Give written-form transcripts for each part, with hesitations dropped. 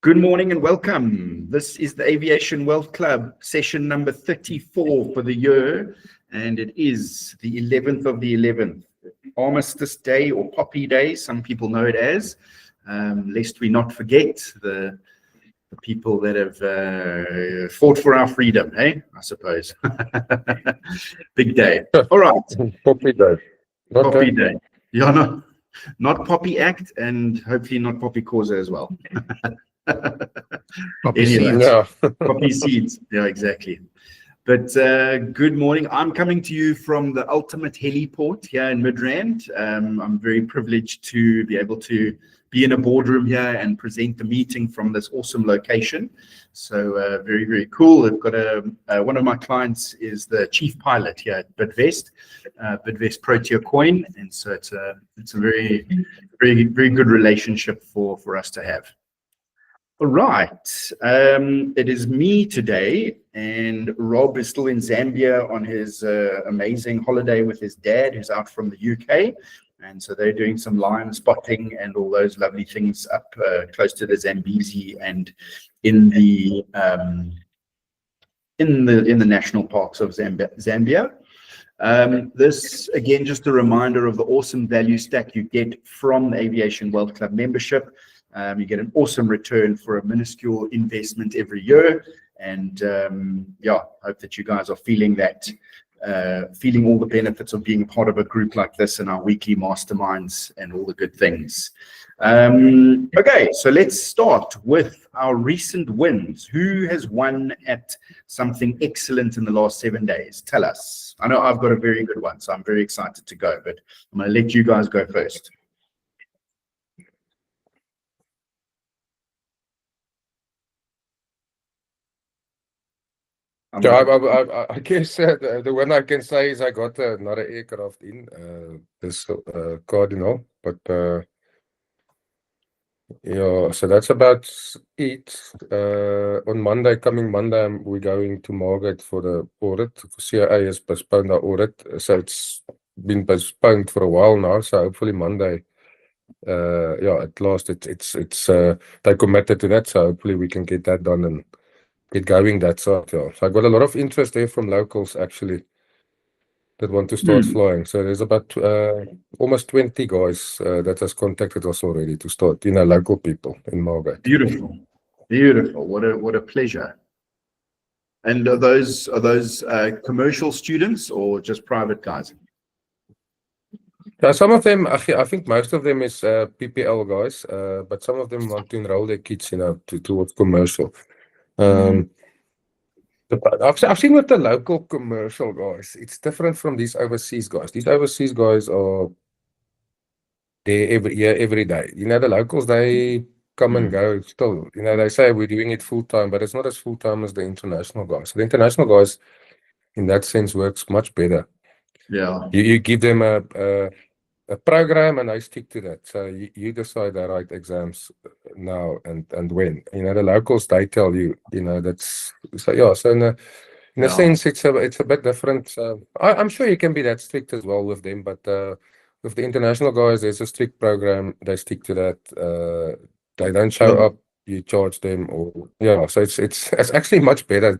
Good morning and welcome. This is the Aviation Wealth Club session number 34 for the year, and it is the 11th of the 11th, Armistice Day or Poppy Day, some people know it as, lest we not forget the people that have fought for our freedom, I suppose. Big day. All right. Poppy Day. Poppy Day. Yeah, not Poppy Act, and hopefully not Poppy Causa as well. Poppy Anyway, seeds. Yeah. Poppy seeds. Yeah, exactly. But good morning. I'm coming to you from the ultimate heliport here in Midrand. I'm very privileged to be able to be in a boardroom here and present the meeting from this awesome location. So very, very cool. I've got one of my clients is the chief pilot here at Bidvest, Bidvest Protea Coin, and so it's a very, very, very good relationship for us to have. All right, it is me today, and Rob is still in Zambia on his amazing holiday with his dad, who's out from the UK, and so they're doing some lion spotting and all those lovely things up close to the Zambezi and in the national parks of Zambia. This again, just a reminder of the awesome value stack you get from the Aviation Wealth Club membership. You get an awesome return for a minuscule investment every year, and yeah, hope that you guys are feeling that, feeling all the benefits of being part of a group like this and our weekly masterminds and all the good things. Okay, so let's start with our recent wins. Who has won at something excellent in the last 7 days? Tell us. I know I've got a very good one, so I'm very excited to go, but I'm going to let you guys go first. Yeah, I guess the one I can say is I got another aircraft in this Cardinal, but yeah, so that's about it. On Monday, coming Monday, we're going to Margate for the audit. CIA has postponed our audit, so it's been postponed for a while now. So hopefully Monday, yeah, at last it's they committed to that, so hopefully we can get that done and get going that side. Yeah. So I got a lot of interest there from locals actually that want to start flying. So there's about almost 20 guys that has contacted us already to start, local people in Margate. Beautiful, beautiful. What a pleasure. And are those commercial students or just private guys? Some of them, I think most of them is PPL guys, but some of them want to enroll their kids, towards commercial. I've seen with the local commercial guys, it's different from these overseas guys. These overseas guys are there every year, every day. The locals, they come and go still. They say we're doing it full time, but it's not as full time as the international guys. So the international guys, in that sense, works much better. Yeah. You give them a program and they stick to that. So you decide the right exams now and when. The locals, they tell you, that's so. Yeah, so in a sense, it's a bit different. I'm sure you can be that strict as well with them, but with the international guys, there's a strict program. They stick to that. They don't show up, you charge them, or yeah. So it's actually much better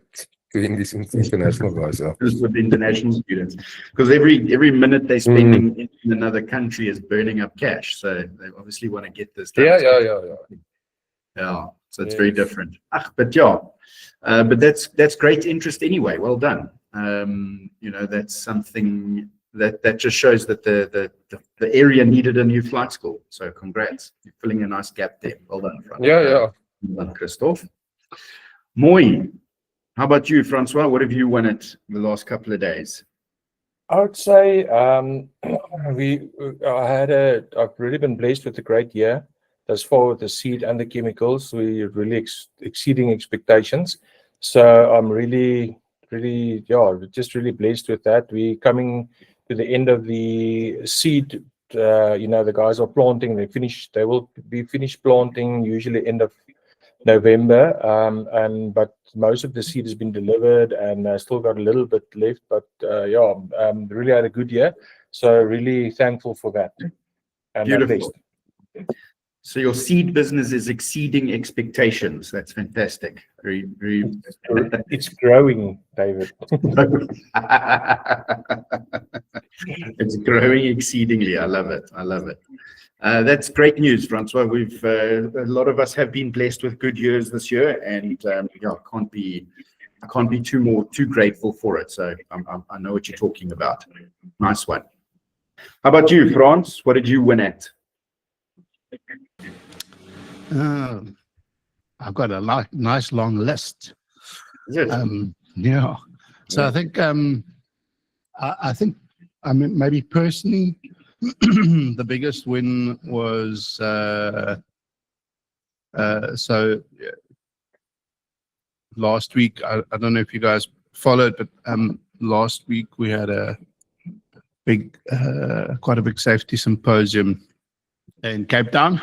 doing these international guys. Just with international students, because every minute they're spending in another country is burning up cash. So they obviously want to get this done. Yeah. So it's very different. But yeah, but that's great interest anyway. Well done. That's something that just shows that the area needed a new flight school. So congrats, you're filling a nice gap there. Well done, Francois. Well done, Christophe. Mooi. How about you, Francois? What have you won at the last couple of days? I would say I've really been blessed with a great year. Thus far with the seed and the chemicals, we're really exceeding expectations. So I'm really just really blessed with that. We're coming to the end of the seed. The guys are planting. They will be finished planting usually end of November, but most of the seed has been delivered, and I still got a little bit left. But really had a good year, so really thankful for that. And beautiful. So your seed business is exceeding expectations. That's fantastic. Very, very. It's growing, David. It's growing exceedingly. I love it. I love it. That's great news, Francois. We've a lot of us have been blessed with good years this year, and yeah, I can't be too grateful for it. So I know what you're talking about. Nice one. How about you, Frans? What did you win at? I've got a nice long list. Is it? Yeah. So I think I mean maybe personally the biggest win was so last week. I don't know if you guys followed, but last week we had a big quite a big safety symposium in Cape Town.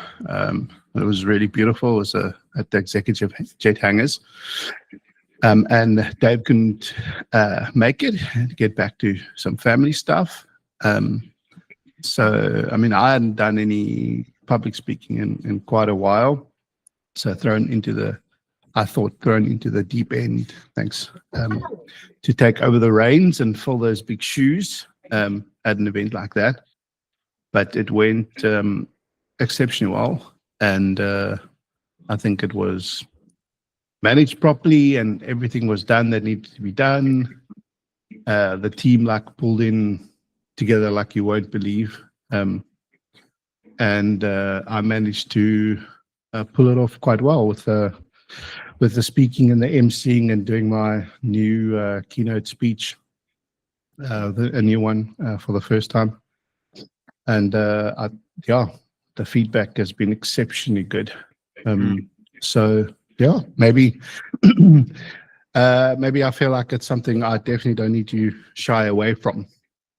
It was really beautiful. It was at the executive jet hangars. And Dave couldn't make it and get back to some family stuff. So, I mean, I hadn't done any public speaking in quite a while. So thrown into the deep end, thanks, to take over the reins and fill those big shoes at an event like that. But it went exceptionally well. And I think it was managed properly and everything was done that needed to be done. The team pulled in together like you won't believe. And I managed to pull it off quite well with the speaking and the emceeing and doing my new keynote speech, a new one for the first time. And the feedback has been exceptionally good. So yeah, maybe I feel like it's something I definitely don't need to shy away from.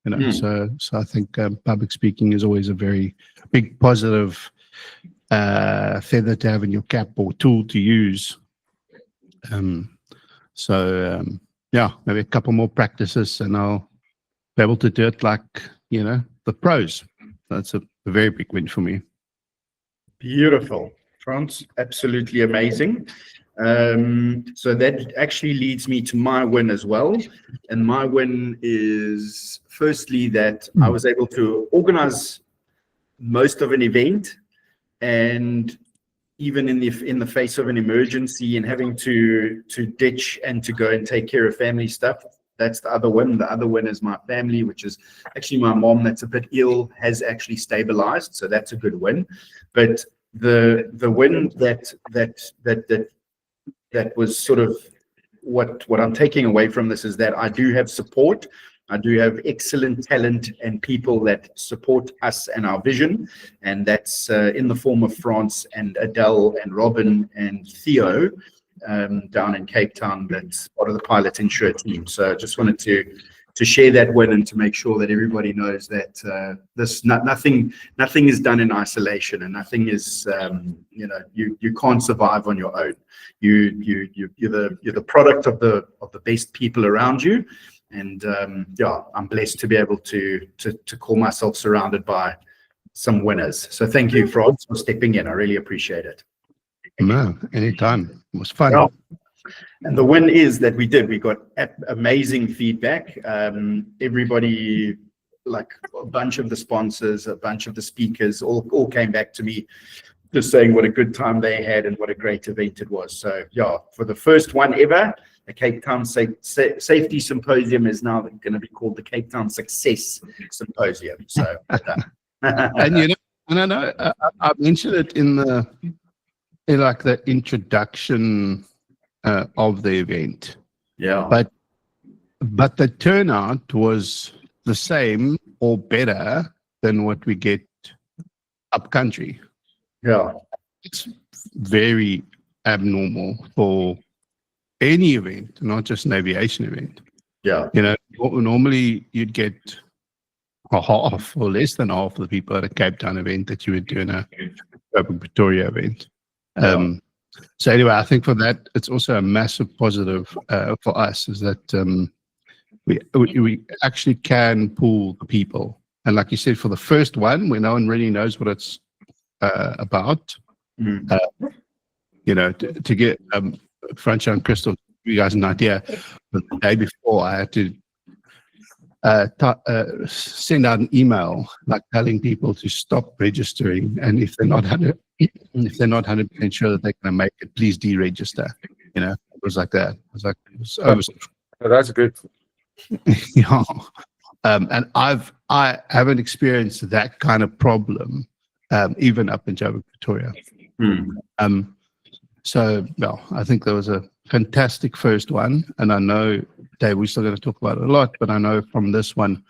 You know, so I think public speaking is always a very big positive feather to have in your cap or tool to use. Yeah, maybe a couple more practices and I'll be able to do it like, you know, the pros. That's a very big win for me. Beautiful. Frans, absolutely amazing. So that actually leads me to my win as well. And my win is firstly that I was able to organize most of an event, and even in the face of an emergency and having to ditch and to go and take care of family stuff. That's the other win. The other win is my family, which is actually my mom that's a bit ill, has actually stabilized. So that's a good win. But the win that was sort of what I'm taking away from this is that I do have support. I do have excellent talent and people that support us and our vision. And that's in the form of Frans and Adele and Robin and Theo down in Cape Town. That's part of the Pilot Insure team. So I just wanted to share that win and to make sure that everybody knows that nothing is done in isolation, and nothing is you can't survive on your own. You're the product of the best people around you, and I'm blessed to be able to call myself surrounded by some winners. So thank you, Frans, for stepping in. I really appreciate it. No, anytime. It was fun. Yeah. And the win is that we got amazing feedback. Everybody, like a bunch of the sponsors, a bunch of the speakers, all came back to me just saying what a good time they had and what a great event it was. So yeah, for the first one ever, the Cape Town Safety Symposium is now going to be called the Cape Town Success Symposium. So and I mentioned it in the introduction of the event. Yeah. But the turnout was the same or better than what we get up country. Yeah. It's very abnormal for any event, not just an aviation event. Yeah. You know, normally you'd get a half or less than half of the people at a Cape Town event that you would do in a Open Pretoria event. Yeah. So anyway, I think for that, it's also a massive positive for us is that we actually can pull the people. And like you said, for the first one, where no one really knows what it's about. Mm. You know, to get Francois and Crystal, you guys an idea. The day before, I had to send out an email like telling people to stop registering, and if they're not 100% sure that they're going to make it, please deregister. You know, it was like that. It was like it was over. That's good. Yeah. And I haven't experienced that kind of problem, even up in Joburg, Pretoria. Mm. So, well, I think there was a fantastic first one, and I know, Dave, we're still going to talk about it a lot, but I know from this one,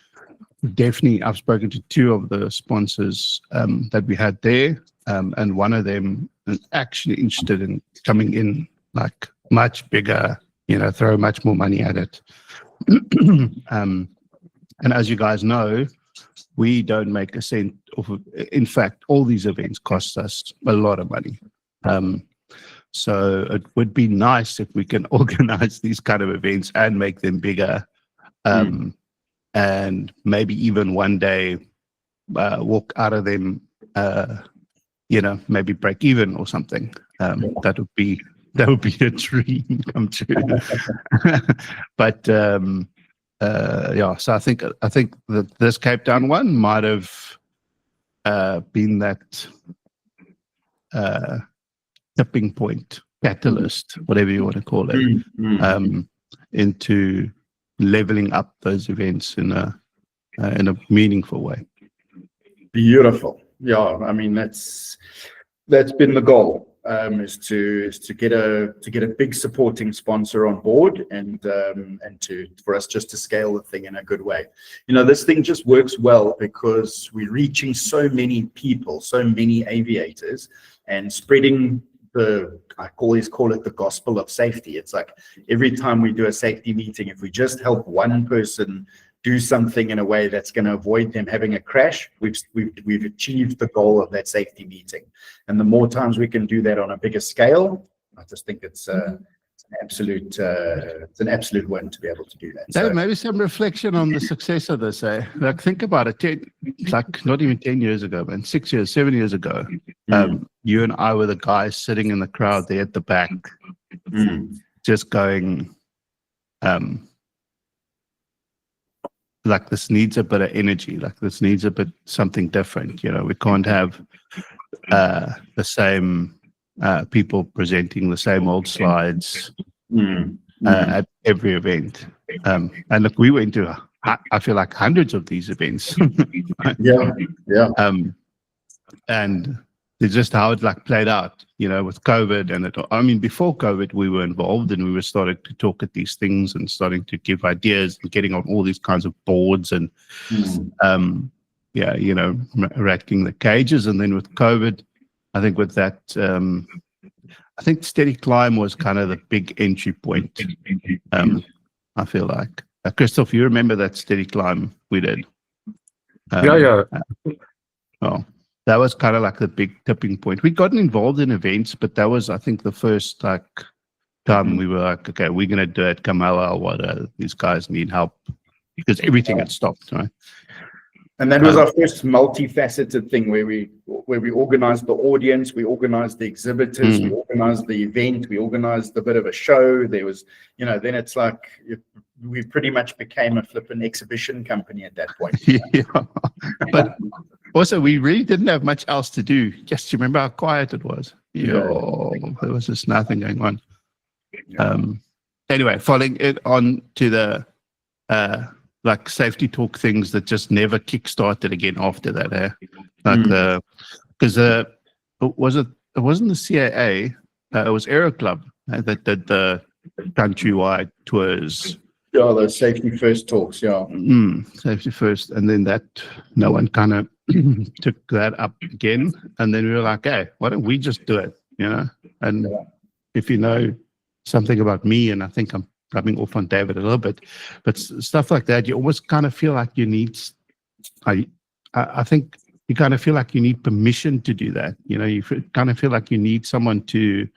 definitely, I've spoken to two of the sponsors that we had there, and one of them is actually interested in coming in like much bigger, you know, throw much more money at it. And as you guys know, we don't make a cent off of, in fact, all these events cost us a lot of money. So it would be nice if we can organize these kind of events and make them bigger, and maybe even one day walk out of them, you know, maybe break even or something. That would be a dream come true. But yeah, so I think that this Cape Town one might have been that tipping point, catalyst, whatever you want to call it, into leveling up those events in a meaningful way. Beautiful. Yeah, I mean that's been the goal. Is to get a big supporting sponsor on board, and for us just to scale the thing in a good way. You know, this thing just works well because we're reaching so many people, so many aviators, and spreading I always call it the gospel of safety. It's like every time we do a safety meeting, if we just help one person do something in a way that's going to avoid them having a crash, we've achieved the goal of that safety meeting. And the more times we can do that on a bigger scale, I just think it's an absolute win to be able to do that. So maybe some reflection on the success of this. Like, think about it. Like not even 10 years ago, man, 6 years, 7 years ago, you and I were the guys sitting in the crowd there at the back, just going, like, this needs a bit of energy, like this needs a bit something different. You know, we can't have the same people presenting the same old slides at every event. And look, we went to, I feel like, hundreds of these events. Yeah. And it's just how it like played out, you know, with COVID. And I mean, before COVID, we were involved and we were starting to talk at these things and starting to give ideas and getting on all these kinds of boards and, yeah, you know, erecting the cages. And then with COVID, I think with that, I think Steady Climb was kind of the big entry point. I feel like. Christoph, you remember that Steady Climb we did? Yeah. Well, that was kind of like the big tipping point. We'd gotten involved in events, but that was, I think, the first like time we were like, okay, we're going to do it. Kamala, these guys need help, because everything had stopped, right? And that was our first multifaceted thing where we organized the audience, we organized the exhibitors, we organized the event, we organized a bit of a show. There was, you know, then it's like we pretty much became a flipping exhibition company at that point. Yeah. But also, we really didn't have much else to do. Just remember how quiet it was. There was just nothing going on. Anyway, following it on to the like safety talk things that just never kick-started again after that. Like because it wasn't the CAA, it was Aero Club that did the countrywide tours. Yeah, those safety first talks, yeah. Safety first, and then that no one kind of took that up again, and then we were like, hey, why don't we just do it, you know? And if you know something about me, and I think I'm rubbing off on David a little bit, but stuff like that, you almost kind of feel like you need, I think you kind of feel like you need permission to do that, you know? You kind of feel like you need someone to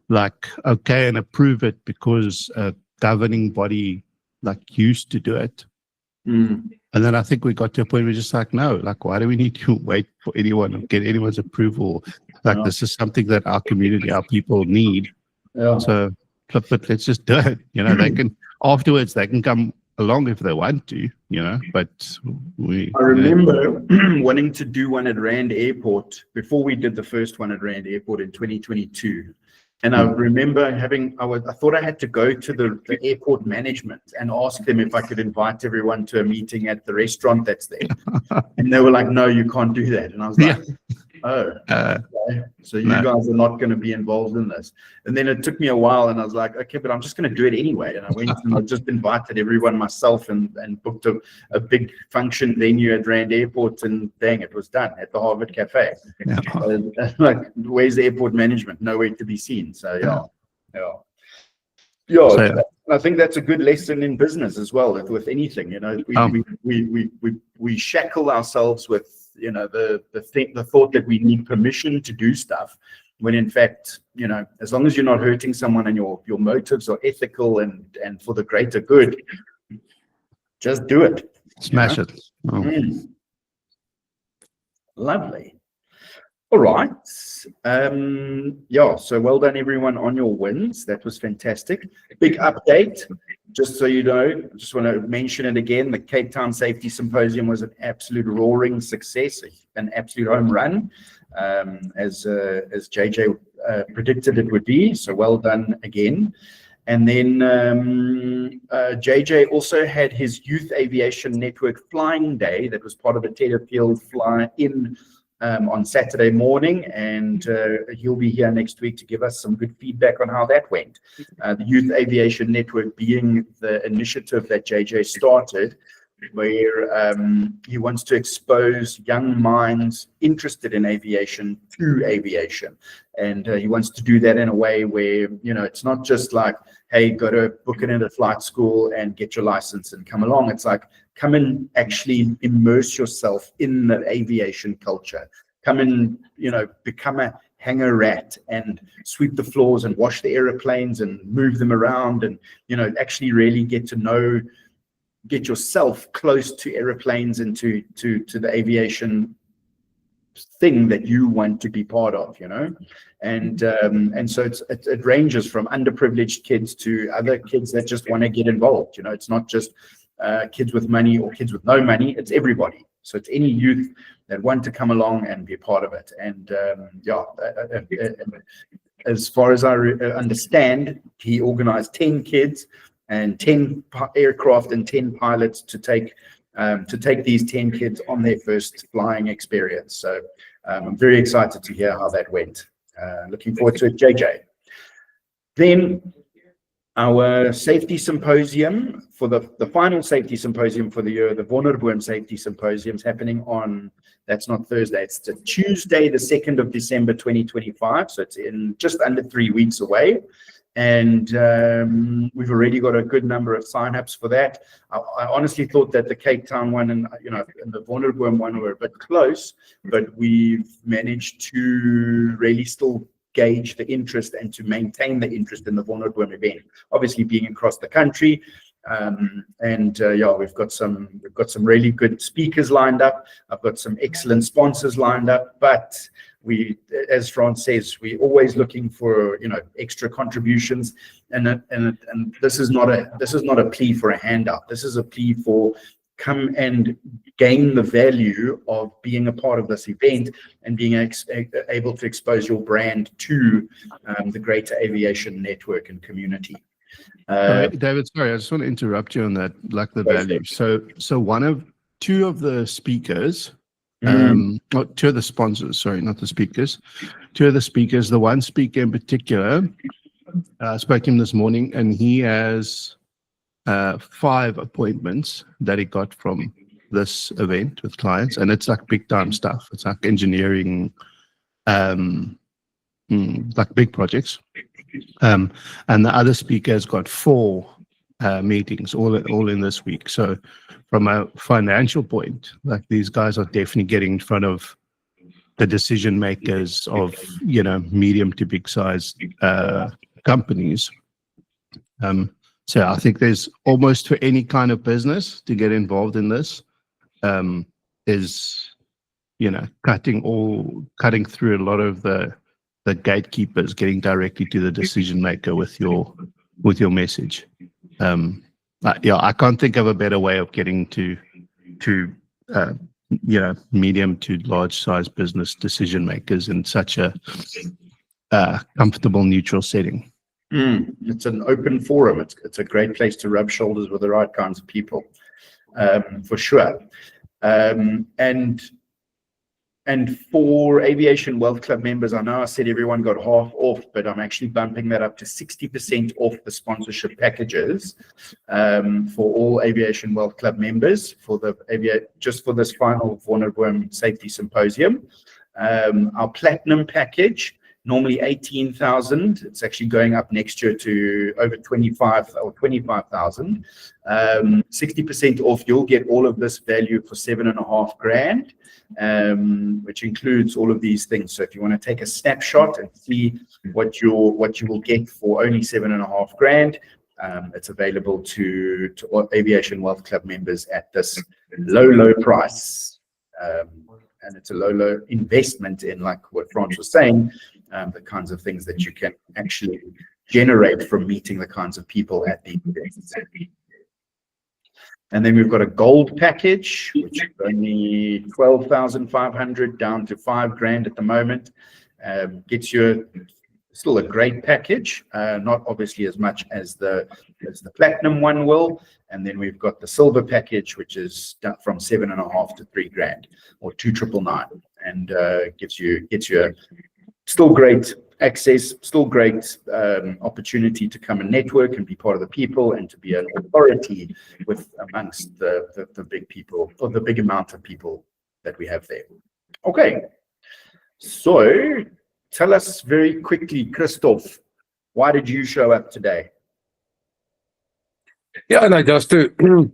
like and approve it because a governing body like used to do it. Mm. And then I think we got to a point where we're just like, no, like, why do we need to wait for anyone or get anyone's approval? Like, Yeah. this is something that our community, our people need. Yeah. So, but let's just do it. You know, they can, afterwards, they can come along if they want to, you know, but I remember wanting to do one at Rand Airport before we did the first one at Rand Airport in 2022. And I remember I thought I had to go to the airport management and ask them if I could invite everyone to a meeting at the restaurant that's there. And they were like, no, you can't do that. And I was like, oh, okay. So you guys are not going to be involved in this. And then it took me a while and I was like, okay, but I'm just going to do it anyway. And I went and I just invited everyone myself and booked a big function venue at Rand Airport, and dang, it was done at the Harvard Cafe. Yeah. Like, where's the airport management? Nowhere to be seen. So I think that's a good lesson in business as well. With anything, you know, we shackle ourselves with, you know, the thought that we need permission to do stuff, when in fact, you know, as long as you're not hurting someone and your motives are ethical and for the greater good, just do it. Smash it. Lovely. All right. So well done everyone on your wins. That was fantastic. Big update, just so you know, I just want to mention it again. The Cape Town Safety Symposium was an absolute roaring success, an absolute home run, as JJ predicted it would be. So well done again. And then JJ also had his Youth Aviation Network Flying Day that was part of a Tedder Field fly-in on Saturday morning, and he'll be here next week to give us some good feedback on how that went. The Youth Aviation Network being the initiative that JJ started, where he wants to expose young minds interested in aviation to aviation. And he wants to do that in a way where, you know, it's not just like, hey, go to book it in at flight school and get your license and come along. It's like, come and actually immerse yourself in the aviation culture. Come and, you know, become a hangar rat and sweep the floors and wash the airplanes and move them around, and, you know, actually really get yourself close to airplanes and to the aviation thing that you want to be part of, you know. And so it ranges from underprivileged kids to other kids that just want to get involved. You know, it's not just kids with money or kids with no money, it's everybody. So it's any youth that want to come along and be a part of it. And as far as I understand, he organized 10 kids and 10 aircraft and 10 pilots to take these 10 kids on their first flying experience. So I'm very excited to hear how that went. Looking forward to it, JJ. Then our safety symposium, for the final safety symposium for the year, the Wonderboom Safety Symposium, is happening on, that's not Thursday, it's Tuesday, the 2nd of December, 2025. So it's in just under 3 weeks away. And we've already got a good number of signups for that. I honestly thought that the Cape Town one and the Wonderboom one were a bit close, but we've managed to really still gauge the interest and to maintain the interest in the Wonderboom event. Obviously, being across the country, we've got some really good speakers lined up. I've got some excellent sponsors lined up, but we, as Franz says, we're always looking for, you know, extra contributions, and this is not a plea for a handout. This is a plea for come and gain the value of being a part of this event and being able to expose your brand to the greater aviation network and community. David, sorry, I just want to interrupt you on that, like the value. So two of the speakers, two of the sponsors, sorry, not the speakers, two of the speakers, the one speaker in particular, I spoke to him this morning, and he has 5 appointments that he got from this event with clients, and it's like big time stuff. It's like engineering, like big projects. And the other speaker has got 4 meetings all in this week. So from a financial point, like these guys are definitely getting in front of the decision makers of, you know, medium to big size companies. So I think there's almost for any kind of business to get involved in this, is, cutting through a lot of the gatekeepers, getting directly to the decision maker with your message. I can't think of a better way of getting to medium to large size business decision makers in such a comfortable, neutral setting. It's an open forum. It's a great place to rub shoulders with the right kinds of people, for sure. And for Aviation Wealth Club members, I know I said everyone got half off, but I'm actually bumping that up to 60% off the sponsorship packages for all Aviation Wealth Club members just for this final Wonderworm Safety Symposium. Our platinum package, normally 18,000. It's actually going up next year to over 25,000. 60% off. You'll get all of this value for $7,500, which includes all of these things. So if you want to take a snapshot and see what you will get for only $7,500, it's available to Aviation Wealth Club members at this low price. And it's a low investment in, like what Franz was saying, the kinds of things that you can actually generate from meeting the kinds of people at the events. And then we've got a gold package, which is only 12,500 down to $5,000 at the moment. Gets you still a great package, not obviously as much as the platinum one will. And then we've got the silver package, which is from $7,500 to $3,000 or 2,999, and gets you still great access, still great opportunity to come and network and be part of the people and to be an authority amongst the big people, or the big amount of people that we have there. Okay, so tell us very quickly, Christoph, why did you show up today? Yeah, and I just to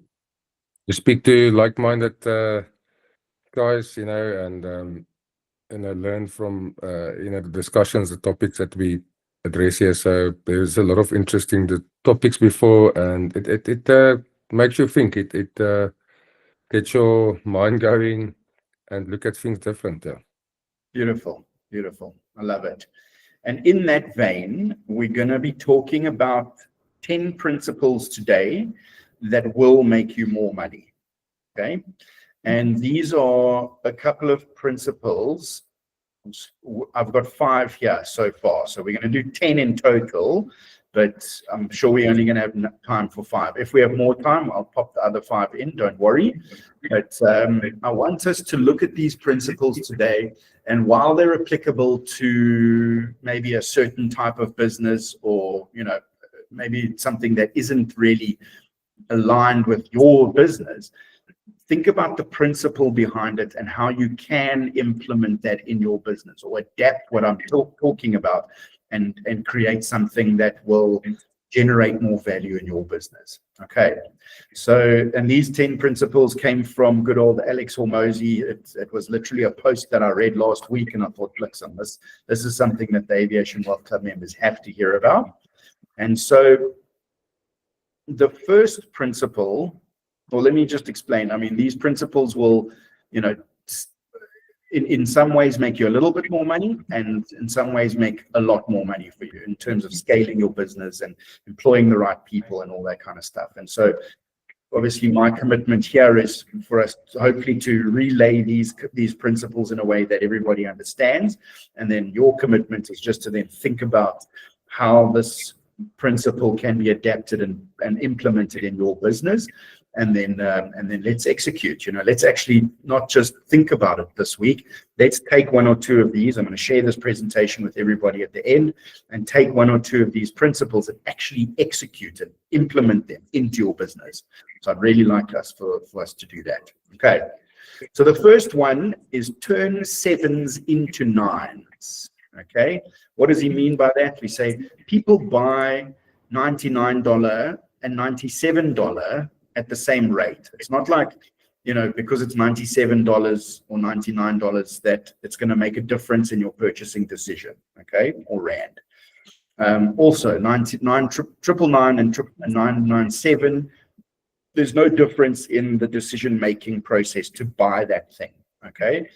speak to like-minded guys, and learn from the discussions, the topics that we address here. So there's a lot of interesting topics before, and it makes you think. It gets your mind going and look at things different. Yeah. Beautiful. I love it. And in that vein, we're going to be talking about 10 principles today that will make you more money. Okay. And these are a couple of principles. I've got 5 here so far. So we're going to do 10 in total, but I'm sure we're only going to have time for 5. If we have more time, I'll pop the other 5 in, don't worry. But I want us to look at these principles today. And while they're applicable to maybe a certain type of business, or, maybe something that isn't really aligned with your business, think about the principle behind it and how you can implement that in your business, or adapt what I'm talking about and create something that will generate more value in your business. Okay. So, and these 10 principles came from good old Alex Hormozy. It was literally a post that I read last week, and I thought, listen, this is something that the Aviation Wealth Club members have to hear about. And so the first principle, well, let me just explain. I mean, these principles will, in some ways make you a little bit more money, and in some ways make a lot more money for you in terms of scaling your business and employing the right people and all that kind of stuff. And so obviously my commitment here is for us to hopefully to relay these principles in a way that everybody understands. And then your commitment is just to then think about how this principle can be adapted and implemented in your business. And then let's execute. Let's actually not just think about it this week. Let's take 1 or 2 of these. I'm going to share this presentation with everybody at the end, and take 1 or 2 of these principles and actually execute and implement them into your business. So I'd really like for us to do that. Okay. So the first one is turn 7s into 9s. Okay. What does he mean by that? We say people buy $99 and $97 at the same rate. It's not like, because it's $97 or $99 that it's going to make a difference in your purchasing decision, okay, or rand. Also 99, 999 and 997. There's no difference in the decision-making process to buy that thing. Okay.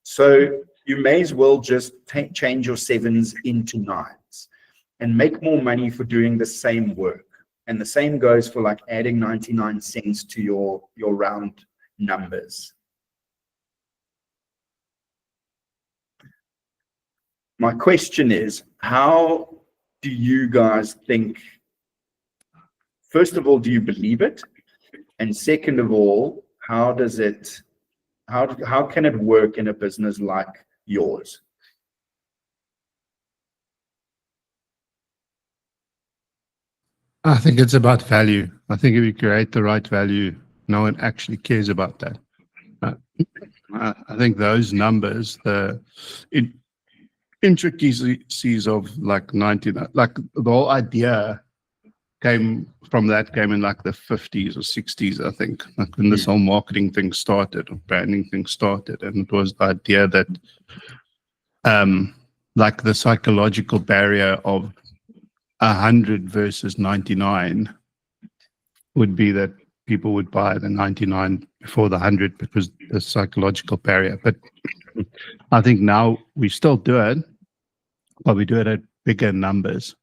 So you may as well just change your 7s into 9s and make more money for doing the same work. And the same goes for like adding 99 cents to your round numbers. My question is, how do you guys think, first of all, do you believe it? And second of all, how can it work in a business like yours? I think it's about value. I think if you create the right value, no one actually cares about that. I think those numbers, the intricacies of like 99, like the whole idea came in like the 50s or 60s, I think, like when this whole marketing thing started or branding thing started. And it was the idea that like the psychological barrier of 100 versus 99 would be that people would buy the 99 before the 100 because the psychological barrier. But I think now we still do it, but we do it at bigger numbers.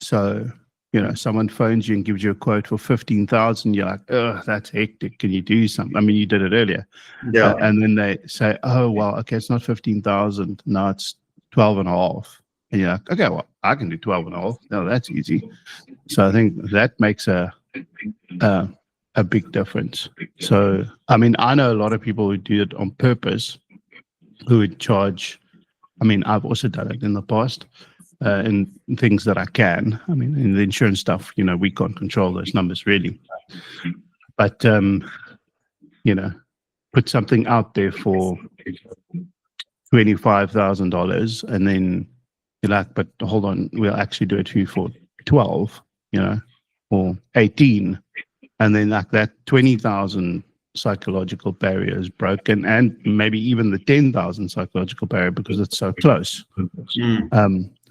So, you know, someone phones you and gives you a quote for 15,000. You're like, oh, that's hectic. Can you do something? I mean, you did it earlier. Yeah. And then they say, oh, well, okay, it's not 15,000. Now it's 12.5. And you're like, okay, well, I can do 12.5. No, that's easy. So I think that makes a big difference. So, I mean, I know a lot of people who do it on purpose, who would charge. I mean, I've also done it in the past. In things that I can. I mean, in the insurance stuff, you know, we can't control those numbers really. But, you know, put something out there for $25,000 and then you're like, but hold on, we'll actually do it for you for 12, you know, or 18. And then like that 20,000 psychological barrier is broken, and maybe even the 10,000 psychological barrier because it's so close.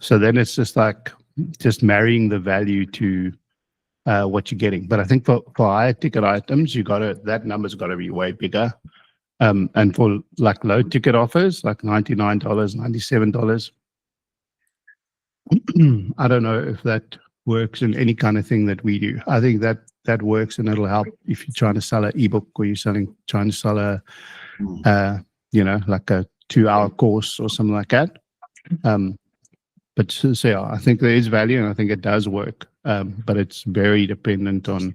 So then it's just like just marrying the value to what you're getting. But I think for higher ticket items, that number's got to be way bigger. And for like low ticket offers, like $99, $97, I don't know if that works in any kind of thing that we do. I think that works, and it'll help if you're trying to sell an ebook or you're trying to sell a, you know, like a 2-hour course or something like that. But so yeah, I think there is value, and I think it does work. But it's very dependent on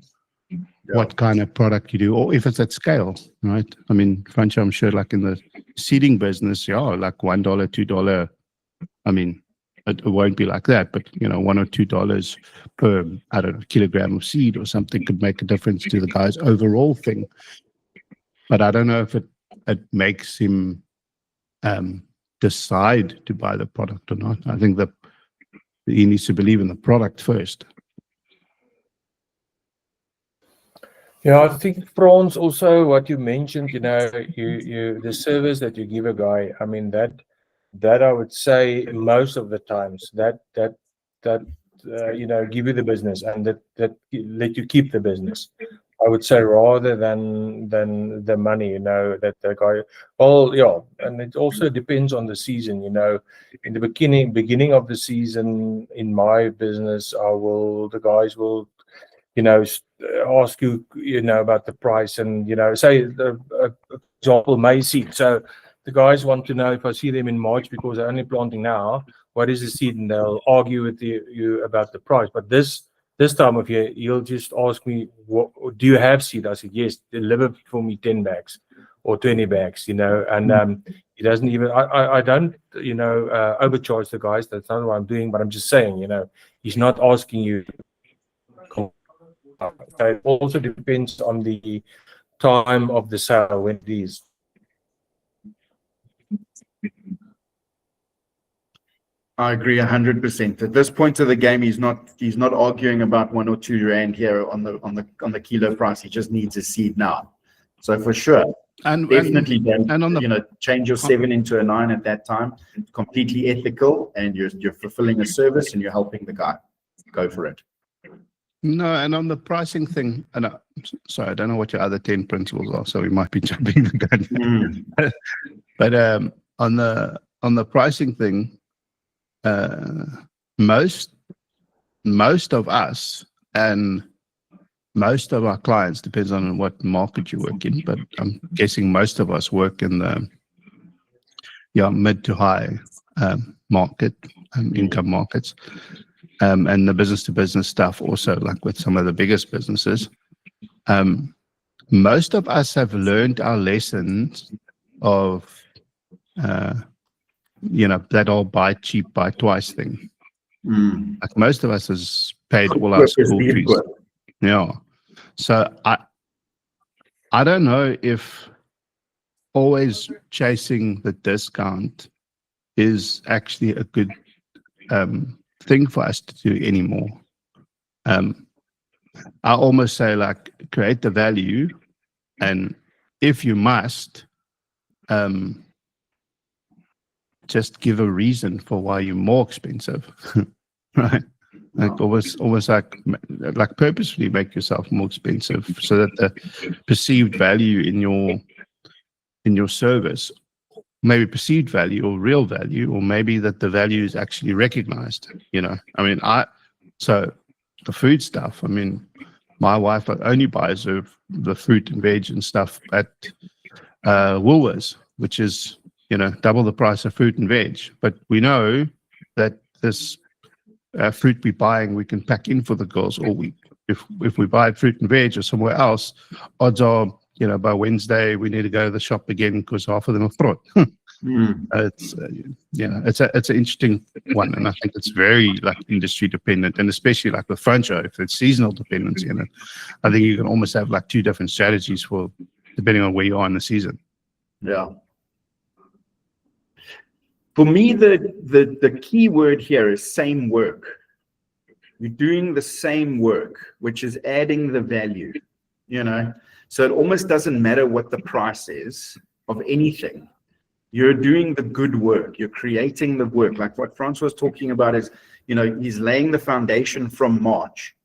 what kind of product you do, or if it's at scale, right? I mean, Franco, I'm sure, like in the seeding business, yeah, like $1, $2. I mean, it won't be like that, but you know, $1 or $2 per, I don't know, kilogram of seed or something could make a difference to the guy's overall thing. But I don't know if it makes him decide to buy the product or not. I think that he needs to believe in the product first. Yeah, I think, Frans, also what you mentioned, you know, you the service that you give a guy, I mean, that I would say most of the times that you know, give you the business, and that let you keep the business, I would say, rather than the money, you know, that the guy. Well, yeah, and it also depends on the season, you know. In the beginning of the season in my business, the guys will, you know, ask you, you know, about the price, and you know, say the example May seed. So the guys want to know if I see them in March because they're only planting now, what is the seed, and they'll argue with you about the price. But this time of year, he'll just ask me, what do you have seed? I said, yes, deliver for me 10 bags or 20 bags, you know. And he doesn't even, I don't, you know, overcharge the guys. That's not what I'm doing, but I'm just saying, you know, he's not asking you. It also depends on the time of the sale when it is. I agree 100%. At this point of the game, he's not arguing about 1 or 2 rand here on the kilo price. He just needs a seed now. So for sure, And Definitely don't, and on the- you know, change your 7 into a 9 at that time. Completely ethical, and you're fulfilling a service and you're helping the guy. Go for it. no, and on the pricing thing, and sorry, I don't know what your other 10 principles are, so we might be jumping the gun. Mm. But on the pricing thing, most of us and most of our clients, depends on what market you work in, but I'm guessing most of us work in the mid to high market income markets, and the business to business stuff also, like with some of the biggest businesses. Most of us have learned our lessons of that all buy cheap, buy twice thing. Mm. Like most of us has paid all our Work is school deep fees. work. Yeah. So I don't know if always chasing the discount is actually a good thing for us to do anymore. I almost say, like, create the value, and if you must, just give a reason for why you're more expensive, right? Like almost like purposefully make yourself more expensive so that the perceived value in your service, maybe perceived value or real value, or maybe that the value is actually recognized. I mean, so the food stuff, I mean, my wife only buys the fruit and veg and stuff at Woolworths, which is, double the price of fruit and veg. But we know that this fruit we're buying, we can pack in for the girls all week. If we buy fruit and veg or somewhere else, odds are, by Wednesday we need to go to the shop again because half of them are fraud. Mm. It's an interesting one, and I think it's very like industry dependent, and especially like with franchise, if it's seasonal dependency in it, I think you can almost have like 2 different strategies for depending on where you are in the season. Yeah. For me, the key word here is same work. You're doing the same work, which is adding the value, So it almost doesn't matter what the price is of anything. You're doing the good work. You're creating the work. Like what Francois was talking about is, he's laying the foundation from March.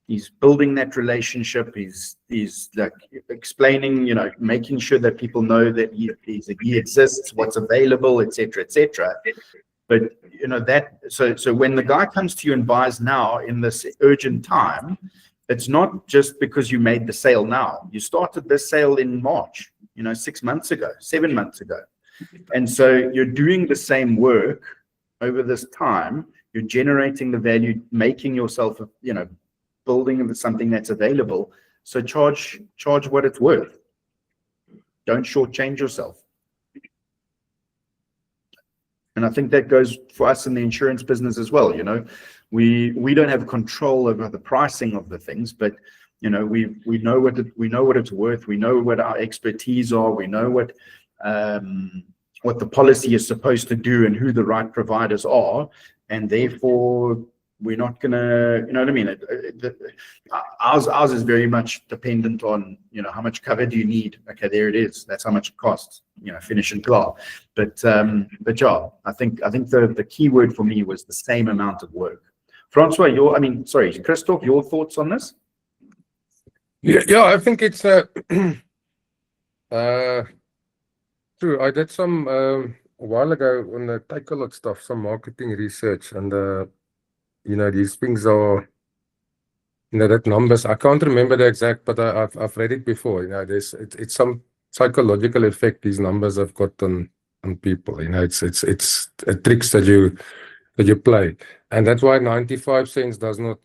He's building that relationship. He's like explaining, making sure that people know that he exists, what's available, etc., etc. But so when the guy comes to you and buys now in this urgent time, it's not just because you made the sale now. You started this sale in March, 6 months ago, 7 months ago. And so you're doing the same work over this time. You're generating the value, making yourself, building something that's available. So charge what it's worth. Don't shortchange yourself. And I think that goes for us in the insurance business as well. We don't have control over the pricing of the things, but we know what it's worth. We know what our expertise are. We know what the policy is supposed to do and who the right providers are, and therefore we're not gonna, what I mean? Ours is very much dependent on, how much cover do you need? Okay, there it is. That's how much it costs. Finish and claw. But yeah, I think the key word for me was the same amount of work. Francois, Christoph, your thoughts on this? Yeah, I think it's true. I did some a while ago on the Takealot stuff, some marketing research, and these things are, that numbers. I can't remember the exact, but I've read it before. It's some psychological effect these numbers have got on people. It's tricks that you play, and that's why 95 cents does not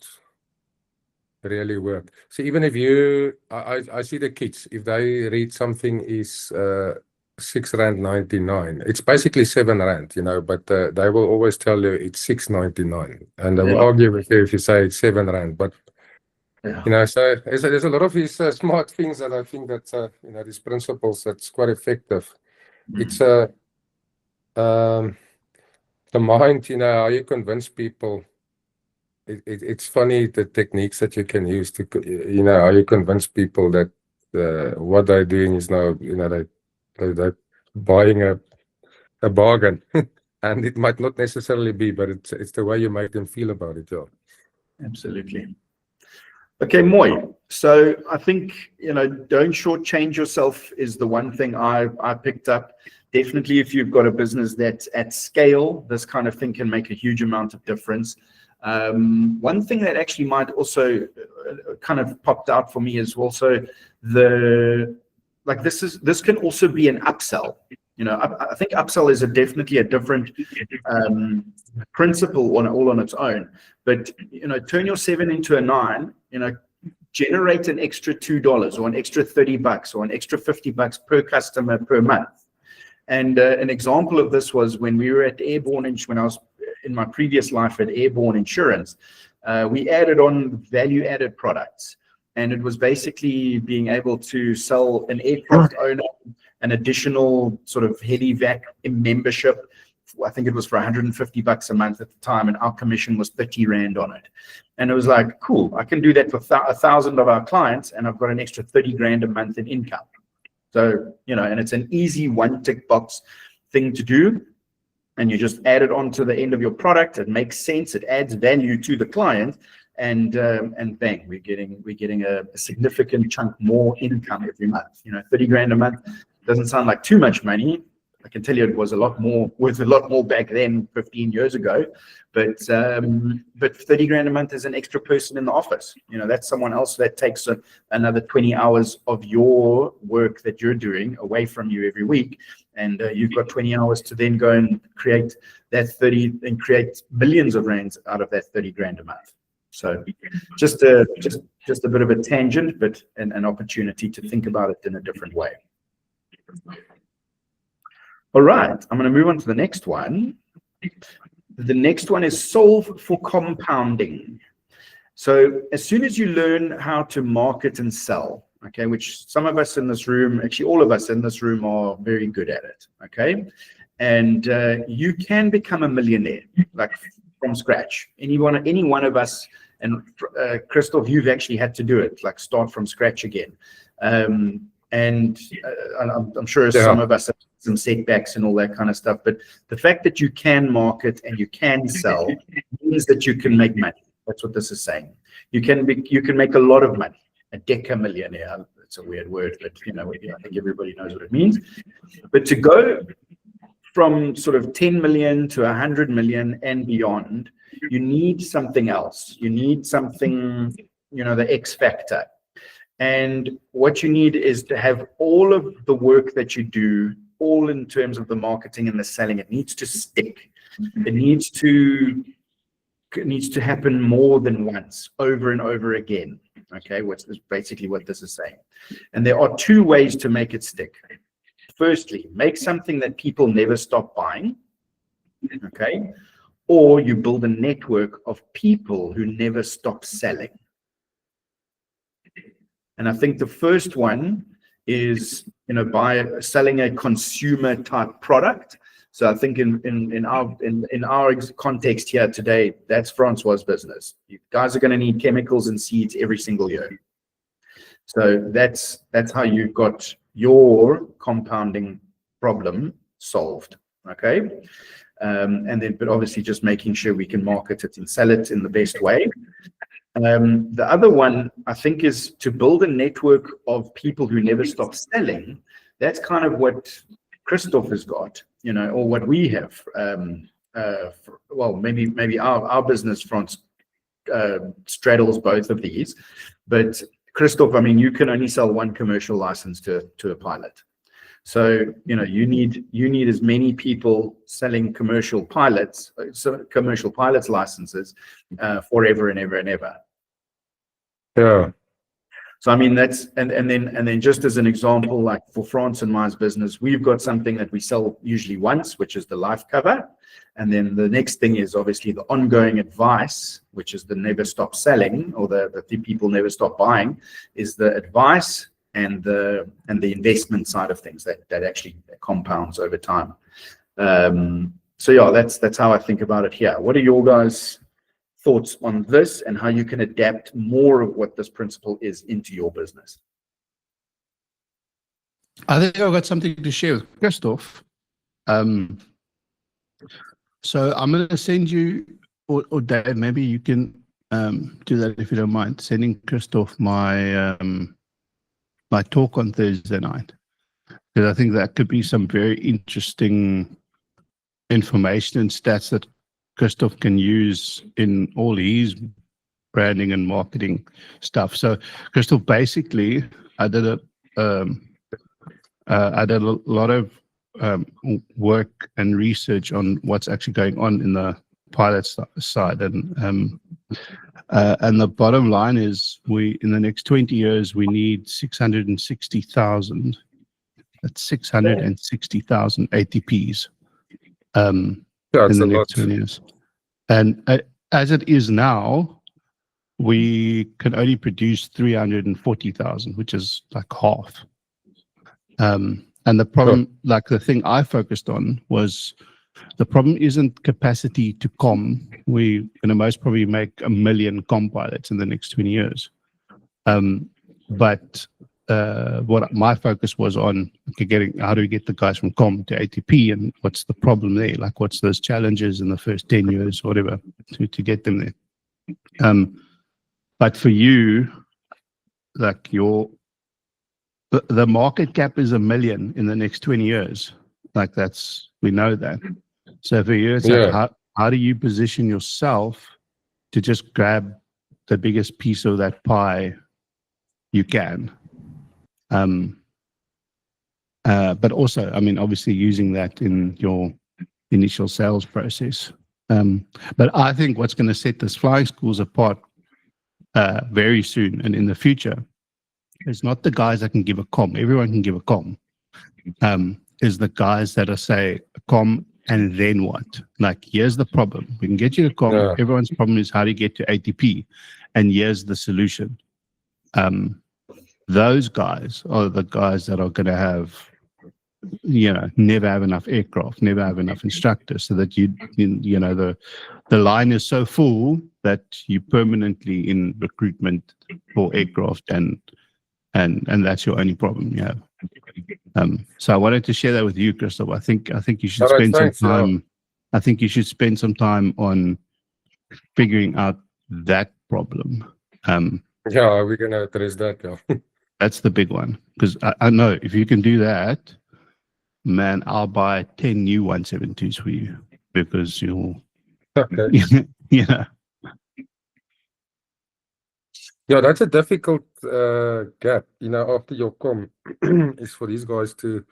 really work. So even if I see the kids, if they read something is R6.99, it's basically R7, but they will always tell you it's R6.99, and they will argue with you if you say it's R7. But so there's a lot of these smart things that I think that these principles that's quite effective. It's the mind, how you convince people. It's funny the techniques that you can use to, how you convince people that what they're doing is now, that buying a bargain. And it might not necessarily be, but it's the way you make them feel about it. Yeah. Absolutely. Okay, Moy. So I think, don't shortchange yourself is the one thing I picked up. Definitely, if you've got a business that's at scale, this kind of thing can make a huge amount of difference. One thing that actually might also kind of popped out for me is also this can also be an upsell. I think upsell is definitely a different principle all on its own. But turn your 7 into a 9. Generate an extra $2 or an extra $30 or an extra $50 per customer per month. And an example of this was when we were at Airborne, when I was in my previous life at Airborne Insurance, we added on value-added products. And it was basically being able to sell an aircraft owner an additional sort of heli vac membership. I think it was for $150 a month at the time, and our commission was 30 Rand on it. And it was like, cool, I can do that for 1,000 of our clients, and I've got an extra 30 grand a month in income. So, and it's an easy one tick box thing to do. And you just add it on to the end of your product. It makes sense. It adds value to the client. And bang, we're getting a significant chunk more income every month. 30 grand a month doesn't sound like too much money. I can tell you it was worth a lot more back then, 15 years ago. But 30 grand a month is an extra person in the office. That's someone else that takes another 20 hours of your work that you're doing away from you every week. And you've got 20 hours to then go and create that 30 and create millions of rands out of that 30 grand a month. So just a bit of a tangent, but an opportunity to think about it in a different way. All right, I'm going to move on to the next one. The next one is solve for compounding. So as soon as you learn how to market and sell, okay, which some of us in this room, actually all of us in this room are very good at it, okay? And you can become a millionaire, like from scratch. Any one of us, and Christoph, you've actually had to do it, like start from scratch again. And I'm sure some of us have some setbacks and all that kind of stuff, but the fact that you can market and you can sell means that you can make money. That's what this is saying. You can make a lot of money. A deca-millionaire. It's a weird word, but I think everybody knows what it means. But to go from sort of 10 million to 100 million and beyond, you need something else. You need something, the X factor. And what you need is to have all of the work that you do, all in terms of the marketing and the selling. It needs to stick. It needs to happen more than once, over and over again. Okay, which is basically what this is saying. And there are 2 ways to make it stick. Firstly, make something that people never stop buying. Okay, or you build a network of people who never stop selling. And I think the first one is, by selling a consumer type product. So I think in our context here today, that's Francois' business. You guys are going to need chemicals and seeds every single year. So that's how you've got your compounding problem solved. Okay. But obviously just making sure we can market it and sell it in the best way. The other one, I think, is to build a network of people who never stop selling. That's kind of what Christoph has got, or what we have. Maybe our business front straddles both of these. But Christoph, you can only sell one commercial license to a pilot. So, you need as many people selling commercial pilots licenses forever and ever and ever. Yeah. So that's and then just as an example, like for France and my business, we've got something that we sell usually once, which is the life cover. And then the next thing is obviously the ongoing advice, which is the never stop selling, or the people never stop buying, is the advice and the investment side of things that actually compounds over time. So yeah, that's how I think about it here. What are your guys' thoughts on this, and how you can adapt more of what this principle is into your business? I think I've got something to share with Christoph. So I'm going to send you, or Dave, maybe you can do that if you don't mind, sending Christoph my my talk on Thursday night. Because I think that could be some very interesting information and stats that Christoph can use in all his branding and marketing stuff. So Christoph, basically, I did a lot of work and research on what's actually going on in the pilot side, and the bottom line is, in the next 20 years we need 660,000. That's 660,000 ATPs in the next 20 years. And as it is now, we can only produce 340,000, which is like half. And the problem, like the thing I focused on, was the problem isn't capacity to com. We're going to most probably make 1 million com pilots in the next 20 years. But what my focus was on, getting, how do we get the guys from com to ATP, and what's the problem there? Like, what's those challenges in the first 10 years, whatever, to get them there. But for you, like the market cap is 1 million in the next 20 years. Like, we know that. So for you, it's like, how do you position yourself to just grab the biggest piece of that pie you can? But also, I mean, obviously using that in your initial sales process. But I think what's going to set this flying schools apart very soon and in the future is not the guys that can give a com. Everyone can give a com. Is the guys that are, say, a com, and then what? Like, here's the problem. We can get you to com. Yeah. Everyone's problem is how do you get to ATP? And here's the solution. Those guys are the guys that are going to have, never have enough aircraft, never have enough instructors, so that the line is so full that you permanently in recruitment for aircraft, and that's your only problem you have. So I wanted to share that with you, Christoph. I think you should spend some time. I think you should spend some time on figuring out that problem. Yeah, we're gonna address that. Yeah. That's the big one, because I know if you can do that, man, I'll buy 10 new 172s for you, because you'll. Okay. Yeah. Yeah, that's a difficult gap, after your com, is for these guys to,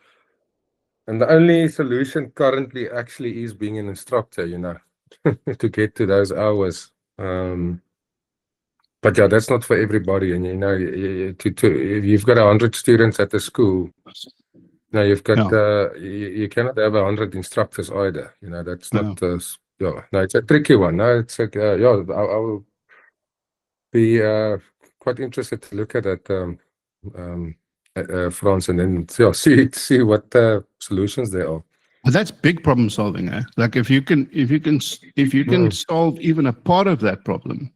and the only solution currently actually is being an instructor, to get to those hours. But yeah, that's not for everybody. And if you've got 100 students at the school, now you've got you cannot have 100 instructors either. That's not. No, it's a tricky one. No, it's like I will be quite interested to look at that, Frans, and then see what solutions there are. But that's big problem solving, eh? Like, if you can solve even a part of that problem.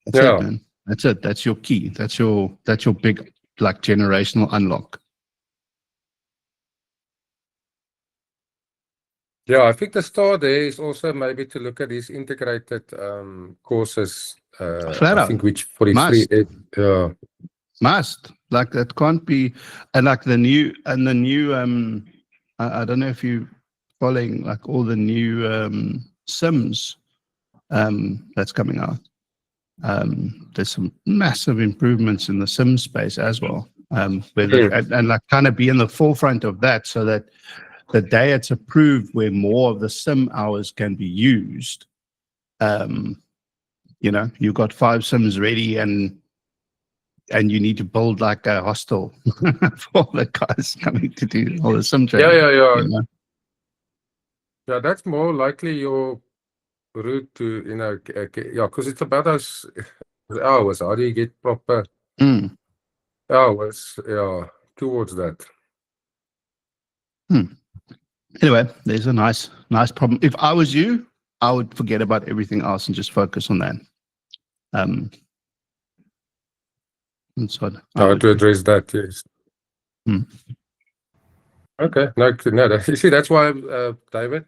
That's it, man. That's it. That's your key. That's your big, like, generational unlock. Yeah, I think the start there is also maybe to look at these integrated courses. I think which for the free. Must, like, that can't be, and like the new I don't know if you're following, like, all the new sims that's coming out. There's some massive improvements in the sim space as well, and like kind of be in the forefront of that, so that the day it's approved where more of the sim hours can be used, you've got 5 sims ready, and you need to build like a hostel for the guys coming to do all the sim training. Yeah, that's more likely your route to, because it's about those hours. How do you get proper hours, towards that? Anyway, there's a nice problem. If I was you, I would forget about everything else and just focus on that. To address that, yes. Okay, no, you see, that's why, David,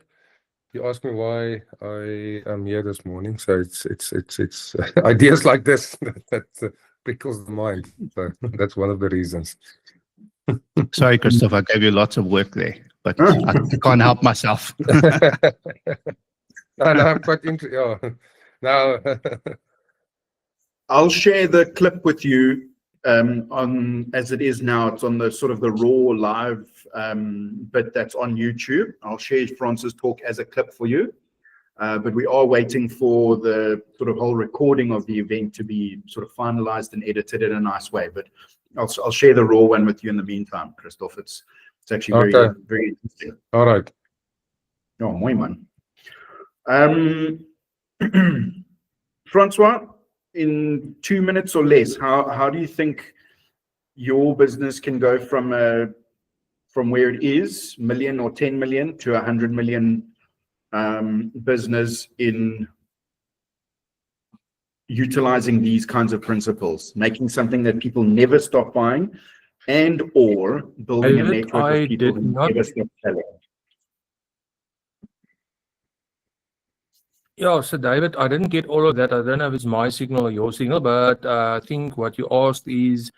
you asked me why I am here this morning. So it's ideas like this that prickles the mind. So that's one of the reasons. Sorry, Christoph, I gave you lots of work there, but I can't help myself. No, I'm quite interested. Yeah. Now, I'll share the clip with you on as it is now. It's on the sort of the raw live bit that's on YouTube. I'll share Francis' talk as a clip for you. But we are waiting for the sort of whole recording of the event to be sort of finalized and edited in a nice way. But I'll share the raw one with you in the meantime, Christoph. It's actually very, very interesting. all right. Oh, muy man. Francois, in 2 minutes or less, how do you think your business can go from where it is, million or 10 million, to 100 million business in utilizing these kinds of principles, making something that people never stop buying, and or building a network of people who never stop selling? Yeah, so David, I didn't get all of that. I don't know if it's my signal or your signal, but I think what you asked is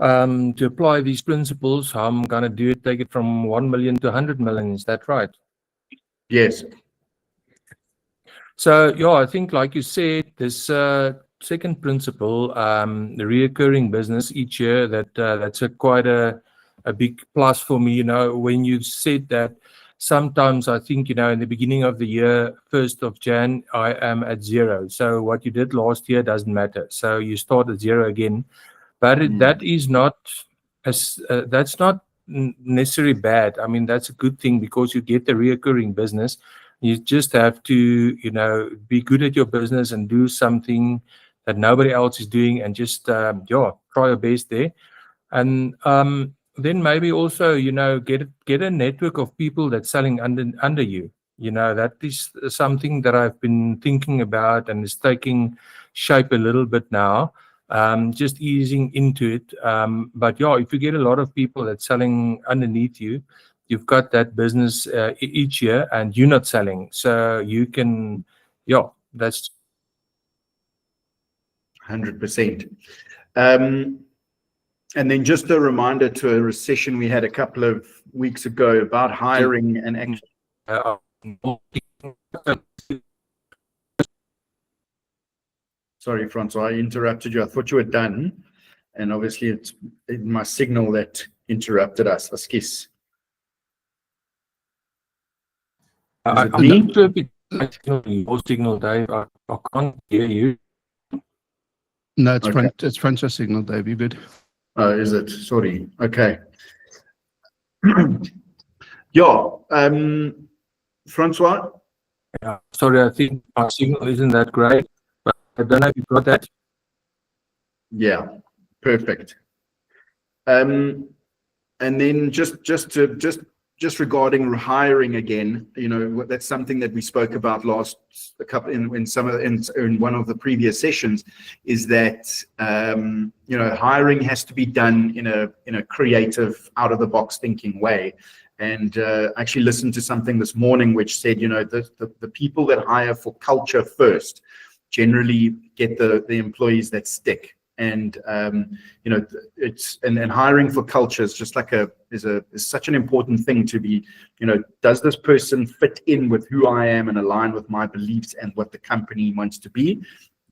to apply these principles, how I'm going to do it, take it from 1 million to 100 million. Is that right? Yes. So, yeah, I think, like you said, this second principle, the reoccurring business each year, that's quite a big plus for me. You know, when you said that, sometimes I think, you know, in the beginning of the year, 1st of Jan, I am at 0. So what you did last year doesn't matter. So you start at 0 again. But that is not that's not necessarily bad. I mean, that's a good thing because you get the reoccurring business. You just have to, you know, be good at your business and do something that nobody else is doing, and just try your best there. And then maybe also, you know, get a network of people that's selling under you. You know, that is something that I've been thinking about and is taking shape a little bit now. Just easing into it. But yeah, if you get a lot of people that's selling underneath you, you've got that business each year, and you're not selling, so you can, that's 100%. And then just a reminder to a recession we had a couple of weeks ago about hiring and actually. Sorry, Francois, I interrupted you. I thought you were done, and obviously it's my signal that interrupted us. Askis. I'm not sure if it's your signal, Dave. I can't hear you. No, it's Francois' signal, Dave. You good? Oh, is it? Sorry. Okay. Francois? Yeah, sorry, I think my signal isn't that great, but I don't know if you got that. Yeah, perfect. And then just regarding hiring again, you know, that's something that we spoke about in one of the previous sessions, is that you know, hiring has to be done in a creative, out of the box thinking way. And I actually listened to something this morning which said, you know, the people that hire for culture first generally get the employees that stick. And you know, it's and hiring for culture is just like is such an important thing to be, you know, does this person fit in with who I am and align with my beliefs and what the company wants to be?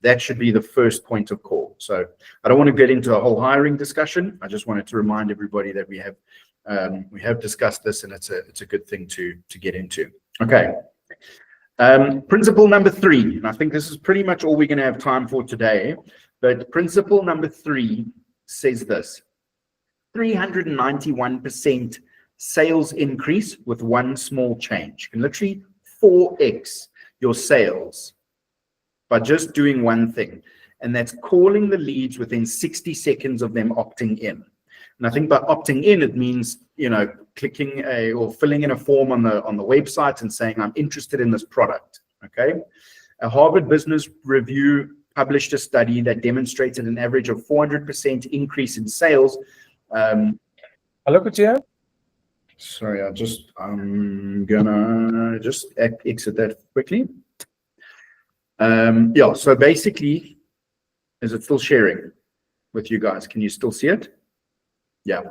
That should be the first point of call. So I don't want to get into a whole hiring discussion. I just wanted to remind everybody that we have discussed this, and it's a good thing to get into. Okay. Principle number 3, and I think this is pretty much all we're going to have time for today. But principle number 3 says this: 391% sales increase with one small change. You can literally 4x your sales by just doing one thing, and that's calling the leads within 60 seconds of them opting in. And I think by opting in, it means, you know, clicking or filling in a form on the website and saying, I'm interested in this product. Okay. A Harvard Business Review published a study that demonstrated an average of 400% increase in sales Hello, Kutia. Sorry, I'm gonna just exit that quickly. Yeah, so basically, is it still sharing with you guys? Can you still see it? Yeah.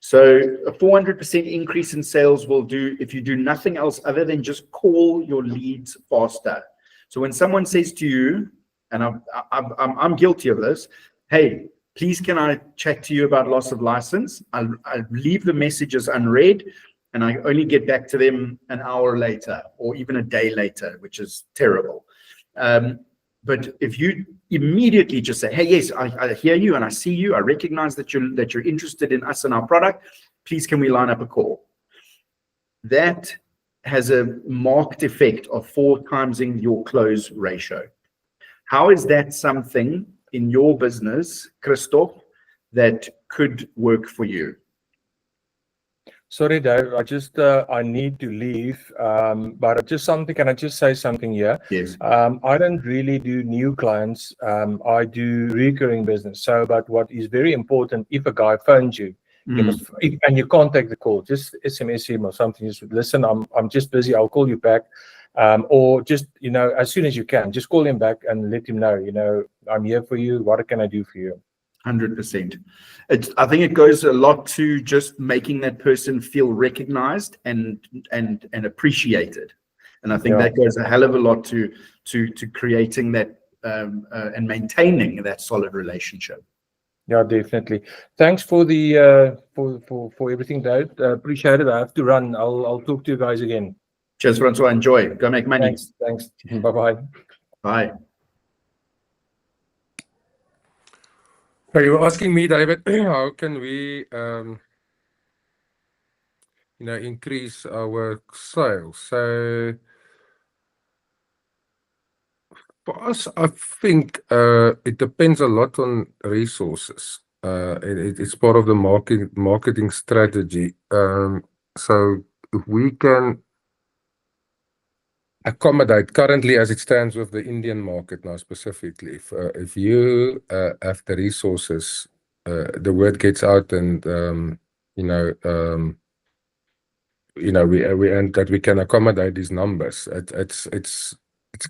So a 400% increase in sales will do if you do nothing else other than just call your leads faster. So when someone says to you, and I'm guilty of this, hey, please can I chat to you about loss of license? I leave the messages unread and I only get back to them an hour later or even a day later, which is terrible. But if you immediately just say, hey, yes, I hear you and I see you, I recognize that you're interested in us and our product, please can we line up a call? That has a marked effect of 4 timesing your close ratio. How is that something in your business, Christoph, that could work for you? Sorry, Dave. I need to leave. But can I just say something here? Yes. I don't really do new clients. I do recurring business. So, but what is very important, if a guy phones you, and you can't take the call, just SMS him or something. Just listen, I'm just busy. I'll call you back. Or just, as soon as you can, just call him back and let him know, I'm here for you. What can I do for you? 100%. I think it goes a lot to just making that person feel recognized and appreciated. And I think that goes a hell of a lot to creating that and maintaining that solid relationship. Yeah, definitely. Thanks for the for everything, Dave. Appreciate it. I have to run. I'll talk to you guys again. Cheers, Francois. Enjoy. Go make money. Thanks. Bye-bye. Bye. So you were asking me, David, how can we, increase our sales? So for us, I think it depends a lot on resources. It's part of the marketing strategy. So if we can accommodate currently as it stands with the Indian market now specifically, if you have the resources, the word gets out and we and that we can accommodate these numbers. It's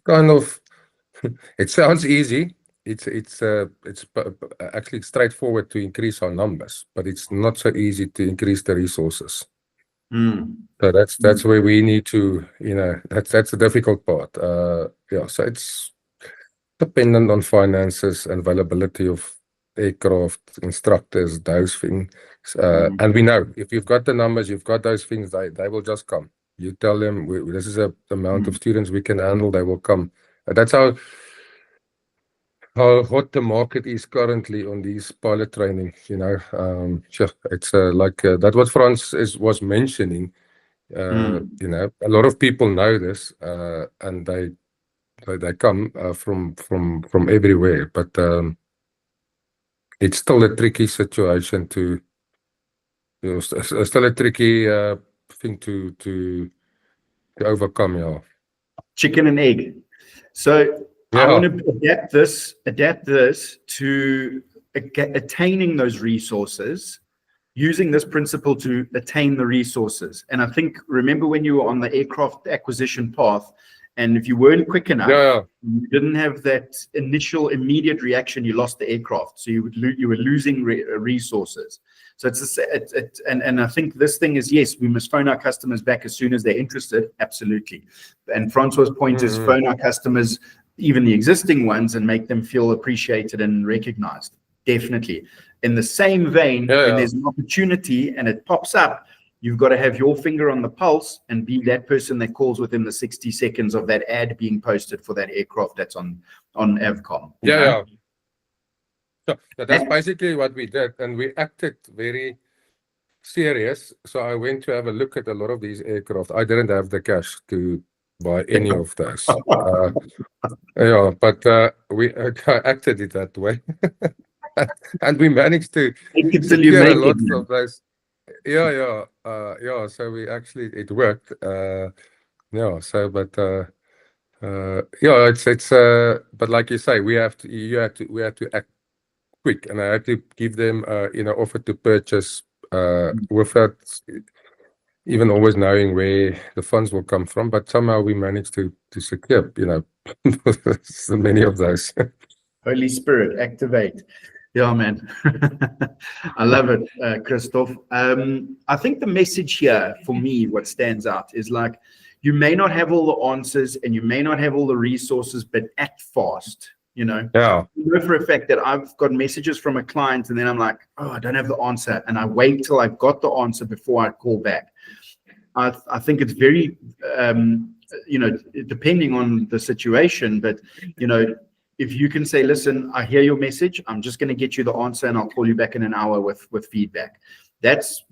kind of it sounds easy. It's actually straightforward to increase our numbers, but it's not so easy to increase the resources. So that's where we need to, that's the difficult part. So it's dependent on finances and availability of aircraft, instructors, those things. And we know if you've got the numbers, you've got those things, they will just come. You tell them this is a amount of students we can handle, they will come. That's how hot the market is currently on these pilot training. It's like that what Frans was mentioning. A lot of people know this, and they come from everywhere, but it's still a tricky situation still a tricky thing to overcome. Yeah, chicken and egg. So I want to adapt this to attaining those resources, using this principle to attain the resources. And I think, remember when you were on the aircraft acquisition path, and if you weren't quick enough, you didn't have that initial immediate reaction, you lost the aircraft. So you were losing resources. So and I think this thing is, yes, we must phone our customers back as soon as they're interested. Absolutely. And Francois' point is phone our customers, even the existing ones, and make them feel appreciated and recognized. Definitely. In the same vein, when there's an opportunity and it pops up, you've got to have your finger on the pulse and be that person that calls within the 60 seconds of that ad being posted for that aircraft that's on Avcom. So that's basically what we did, and we acted very serious. So I went to have a look at a lot of these aircraft. I didn't have the cash to buy any of those. But we acted it that way. And we managed to secure a lot of those. So we actually, it worked. It's but like you say, we have to act quick, and I had to give them offer to purchase without even always knowing where the funds will come from, but somehow we managed to secure, so many of those. Holy Spirit, activate. Yeah, man. I love it, Christoph. I think the message here for me, what stands out is like, you may not have all the answers and you may not have all the resources, but act fast. Yeah. I know for a fact that I've got messages from a client and then I'm like, oh, I don't have the answer. And I wait till I've got the answer before I call back. I think it's very, depending on the situation, but, if you can say, listen, I hear your message, I'm just going to get you the answer and I'll call you back in an hour with feedback. That's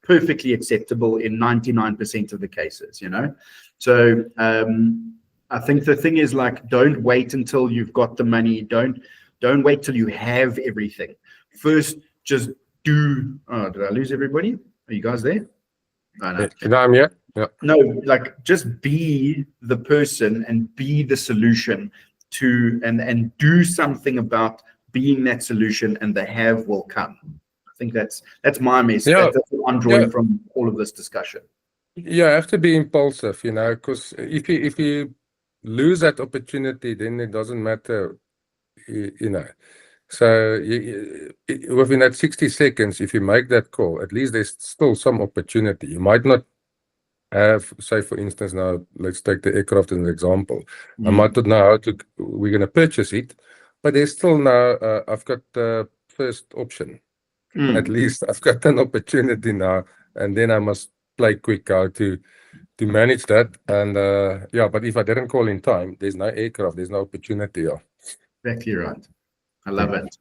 perfectly acceptable in 99% of the cases, So I think the thing is like, don't wait until you've got the money. Don't wait till you have everything. First, just do. Oh, did I lose everybody? Are you guys there? Oh, no. I'm here. Yeah. No, like just be the person and be the solution to and do something about being that solution, and the have will come. I think that's my message. Yeah. That's what I'm drawing from all of this discussion. Yeah, I have to be impulsive, because if you lose that opportunity, then it doesn't matter, So within that 60 seconds, if you make that call, at least there's still some opportunity. You might not have, say, for instance, now let's take the aircraft as an example. I might not know how we're going to purchase it, but there's still now, I've got the first option. At least I've got an opportunity now, and then I must play quick how to manage that. And but if I didn't call in time, there's no aircraft, there's no opportunity. Yeah. Exactly right. I love it.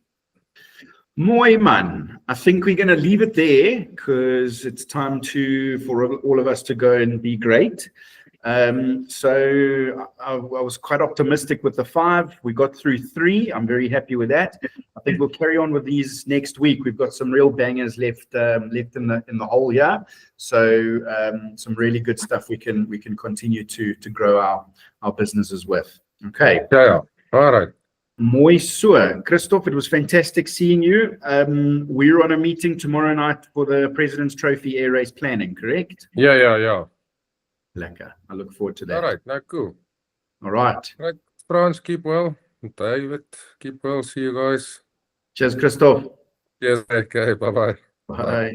Mooi man. I think we're going to leave it there because it's time for all of us to go and be great. So I was quite optimistic with the 5. We got through 3. I'm very happy with that. I think we'll carry on with these next week. We've got some real bangers left in the hole here. So some really good stuff we can continue to grow our businesses with. Okay. Yeah. All right. Mooi so. Christoph, it was fantastic seeing you. We're on a meeting tomorrow night for the President's Trophy Air Race planning, correct? Yeah. Lekker. I look forward to that. All right. Now, cool. All right. All right. Frans, keep well. David, keep well. See you guys. Cheers, Christoph. Yes. Okay. Bye-bye. Bye.